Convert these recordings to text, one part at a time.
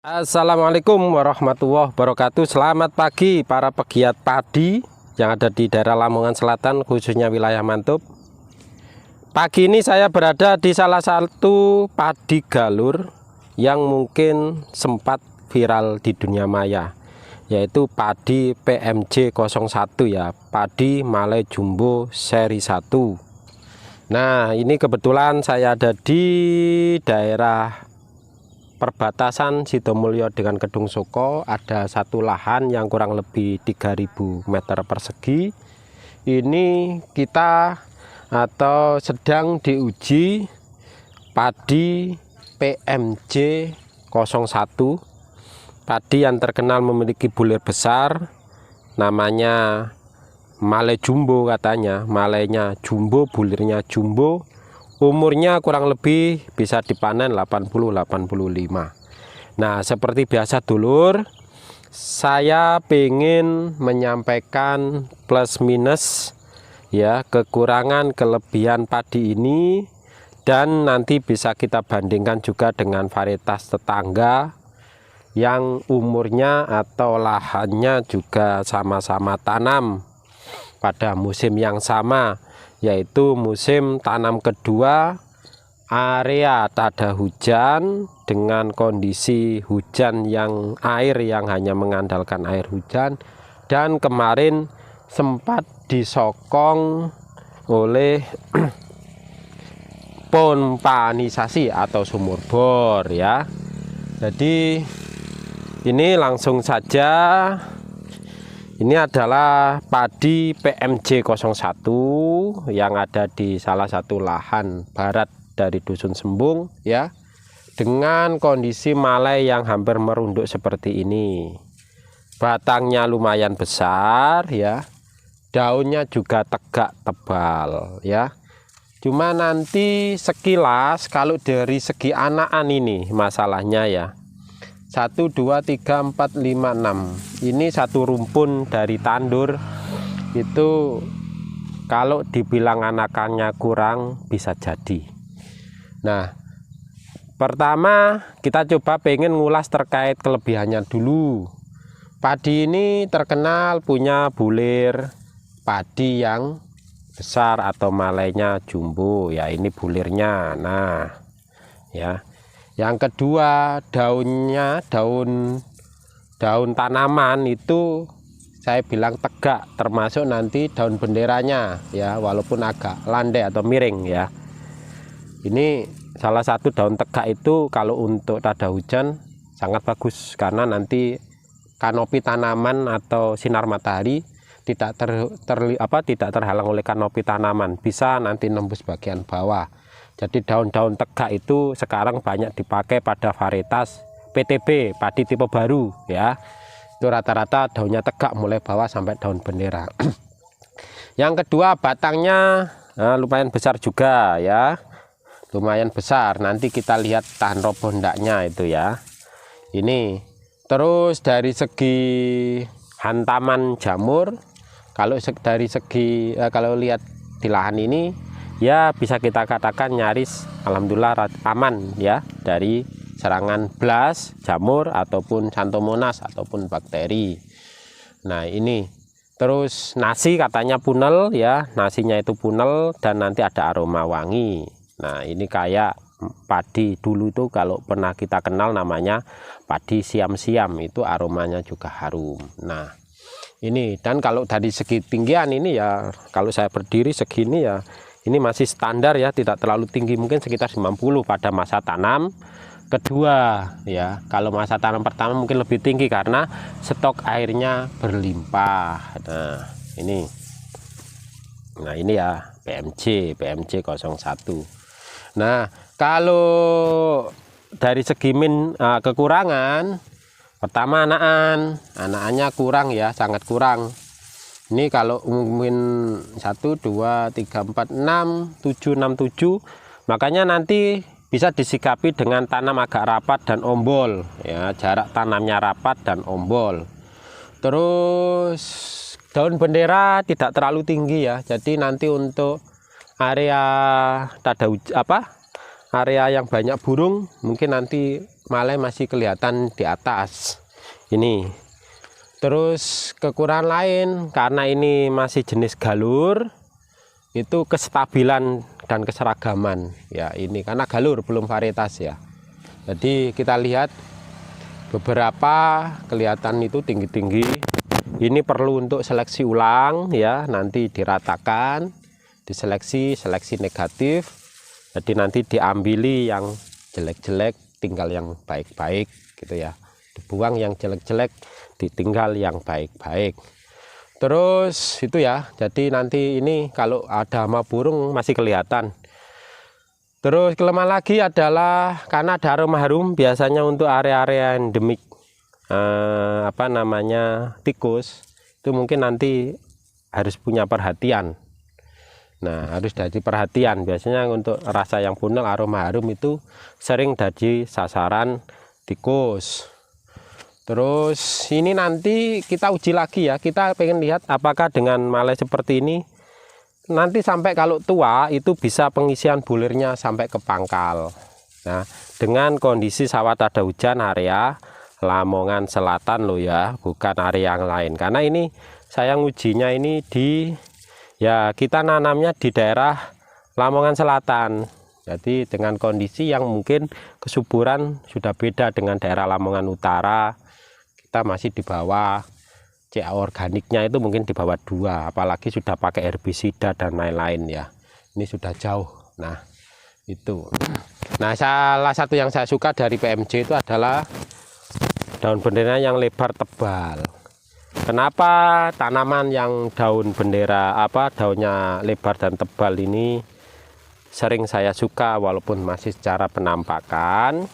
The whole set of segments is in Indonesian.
Assalamualaikum warahmatullahi wabarakatuh. Selamat pagi para pegiat padi yang ada di daerah Lamongan Selatan, khususnya wilayah Mantub. Pagi ini saya berada di salah satu padi galur yang mungkin sempat viral di dunia maya, yaitu padi PMJ 01 ya, padi Malai Jumbo seri 1. Nah, ini kebetulan saya ada di daerah perbatasan Sidomulyo dengan Kedung Soko. Ada satu lahan yang kurang lebih 3000 meter persegi. Ini kita atau sedang diuji padi PMJ 01, padi yang terkenal memiliki bulir besar, namanya Malai Jumbo katanya. Malainya jumbo, bulirnya jumbo. Umurnya kurang lebih bisa dipanen 80-85. Nah, seperti biasa dulur, saya ingin menyampaikan plus minus ya, kekurangan kelebihan padi ini, dan nanti bisa kita bandingkan juga dengan varietas tetangga yang umurnya atau lahannya juga sama-sama tanam pada musim yang sama, yaitu musim tanam kedua. Area tak ada hujan dengan kondisi hujan yang hanya mengandalkan air hujan, dan kemarin sempat disokong oleh pompanisasi atau sumur bor ya. Jadi ini langsung saja. Ini adalah padi PMJ 01 yang ada di salah satu lahan barat dari Dusun Sembung ya, dengan kondisi malai yang hampir merunduk seperti ini. Batangnya lumayan besar ya, daunnya juga tegak tebal ya. Cuma nanti sekilas kalau dari segi anakan ini masalahnya ya, 1, 2, 3, 4, 5, 6. Ini satu rumpun dari tandur itu kalau dibilang anakannya kurang bisa jadi. Nah, pertama kita coba pengen ngulas terkait kelebihannya dulu. Padi ini terkenal punya bulir padi yang besar atau malainya jumbo ya, ini bulirnya. Nah ya, yang kedua, daunnya, daun tanaman itu saya bilang tegak, termasuk nanti daun benderanya ya, walaupun agak landai atau miring ya. Ini salah satu daun tegak itu kalau untuk tak ada hujan sangat bagus, karena nanti kanopi tanaman atau sinar matahari tidak terhalang oleh kanopi tanaman, bisa nanti nembus bagian bawah. Jadi daun-daun tegak itu sekarang banyak dipakai pada varietas PTB, padi tipe baru ya. Itu rata-rata daunnya tegak mulai bawah sampai daun bendera. Yang kedua, batangnya lumayan besar juga ya. Lumayan besar. Nanti kita lihat tahan roboh ndaknya itu ya. Ini terus dari segi hantaman jamur, kalau dari segi kalau lihat di lahan ini ya, bisa kita katakan nyaris alhamdulillah aman ya dari serangan blas, jamur ataupun Xanthomonas ataupun bakteri. Nah, ini terus nasi katanya punel ya, nasinya itu punel dan nanti ada aroma wangi. Nah, ini kayak padi dulu itu kalau pernah kita kenal namanya padi siam-siam, itu aromanya juga harum. Nah, ini, dan kalau dari segi tinggian ini ya, kalau saya berdiri segini ya, ini masih standar ya, tidak terlalu tinggi, mungkin sekitar 90 pada masa tanam kedua ya. Kalau masa tanam pertama mungkin lebih tinggi karena stok airnya berlimpah. Nah ini ya PMJ 01. Nah, kalau dari segi kekurangan, pertama anakannya kurang ya, sangat kurang. Ini kalau umumin 1, 2, 3, 4, 6, 7, 6, 7, makanya nanti bisa disikapi dengan tanam agak rapat dan ombol ya, jarak tanamnya rapat dan ombol. Terus daun bendera tidak terlalu tinggi ya, jadi nanti untuk area area yang banyak burung mungkin nanti malai masih kelihatan di atas ini. Terus kekurangan lain karena ini masih jenis galur, itu kestabilan dan keseragaman ya ini, karena galur belum varietas ya. Jadi kita lihat beberapa kelihatan itu tinggi-tinggi. Ini perlu untuk seleksi ulang ya, nanti diratakan, diseleksi, seleksi negatif. Jadi nanti diambili yang jelek-jelek, tinggal yang baik-baik gitu ya. Dibuang yang jelek-jelek, ditinggal yang baik-baik. Terus itu ya, jadi nanti ini kalau ada hama burung masih kelihatan. Terus kelemahan lagi adalah karena ada aroma harum, biasanya untuk area-area endemik tikus itu mungkin nanti harus punya perhatian. Nah, harus jadi perhatian. Biasanya untuk rasa yang punel, aroma harum itu sering jadi sasaran tikus. Terus ini nanti kita uji lagi ya, kita pengen lihat apakah dengan malai seperti ini nanti sampai kalau tua itu bisa pengisian bulirnya sampai ke pangkal. Nah, dengan kondisi sawah ada hujan area Lamongan Selatan loh ya, bukan area yang lain. Karena ini saya ngujinya ini di ya, kita nanamnya di daerah Lamongan Selatan. Jadi dengan kondisi yang mungkin kesuburan sudah beda dengan daerah Lamongan Utara. Kita masih di bawah, CA organiknya itu mungkin di bawah 2, apalagi sudah pakai herbisida dan lain-lain ya. Ini sudah jauh. Nah, itu. Nah, salah satu yang saya suka dari PMJ itu adalah daun bendera yang lebar tebal. Kenapa tanaman yang daun bendera daunnya lebar dan tebal ini sering saya suka walaupun masih secara penampakan?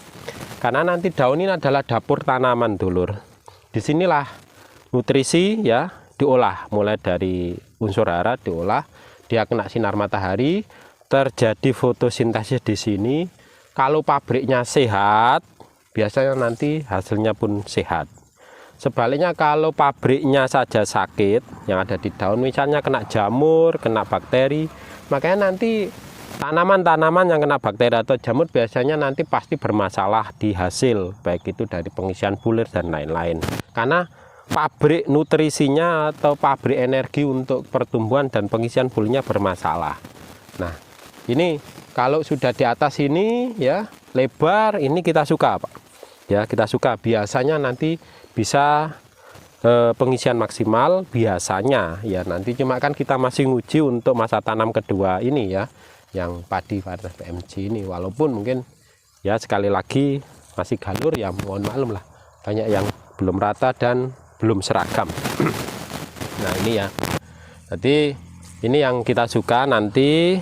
Karena nanti daun ini adalah dapur tanaman, dulur. Disinilah nutrisi ya diolah, mulai dari unsur hara diolah, dia kena sinar matahari, terjadi fotosintesis di sini. Kalau pabriknya sehat, biasanya nanti hasilnya pun sehat. Sebaliknya kalau pabriknya saja sakit, yang ada di daun misalnya kena jamur, kena bakteri, makanya nanti tanaman-tanaman yang kena bakteri atau jamur biasanya nanti pasti bermasalah di hasil, baik itu dari pengisian bulir dan lain-lain. Karena pabrik nutrisinya atau pabrik energi untuk pertumbuhan dan pengisian bulirnya bermasalah. Nah, ini kalau sudah di atas ini ya lebar, ini kita suka Pak. Ya, kita suka. Biasanya nanti bisa pengisian maksimal biasanya ya, nanti cuma kan kita masih nguji untuk masa tanam kedua ini ya, yang padi varietas PMJ ini, walaupun mungkin ya sekali lagi masih galur ya, mohon maklum lah, banyak yang belum rata dan belum seragam. Nah ini ya, jadi ini yang kita suka. Nanti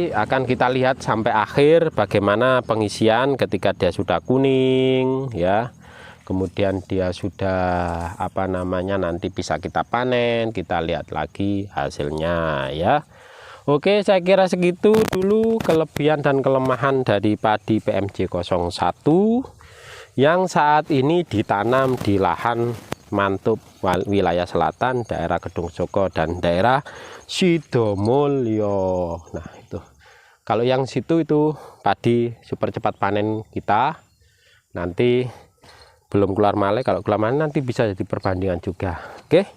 akan kita lihat sampai akhir bagaimana pengisian ketika dia sudah kuning ya, kemudian dia sudah nanti bisa kita panen, kita lihat lagi hasilnya ya. Oke, saya kira segitu dulu kelebihan dan kelemahan dari padi PMJ 01 yang saat ini ditanam di lahan Mantub wilayah selatan, daerah Kedung Joko dan daerah Sidomulyo. Nah itu, kalau yang situ itu padi super cepat panen kita, nanti belum keluar malai, kalau keluar malai nanti bisa jadi perbandingan juga. Oke,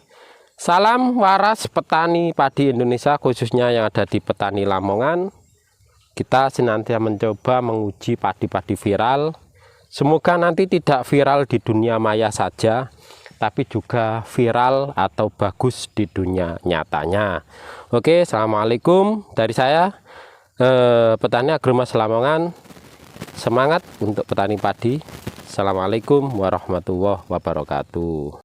salam waras petani padi Indonesia, khususnya yang ada di petani Lamongan. Kita senantiasa mencoba menguji padi-padi viral. Semoga nanti tidak viral di dunia maya saja, tapi juga viral atau bagus di dunia nyatanya. Oke, assalamualaikum dari saya, petani agromas Lamongan. Semangat untuk petani padi. Assalamualaikum warahmatullahi wabarakatuh.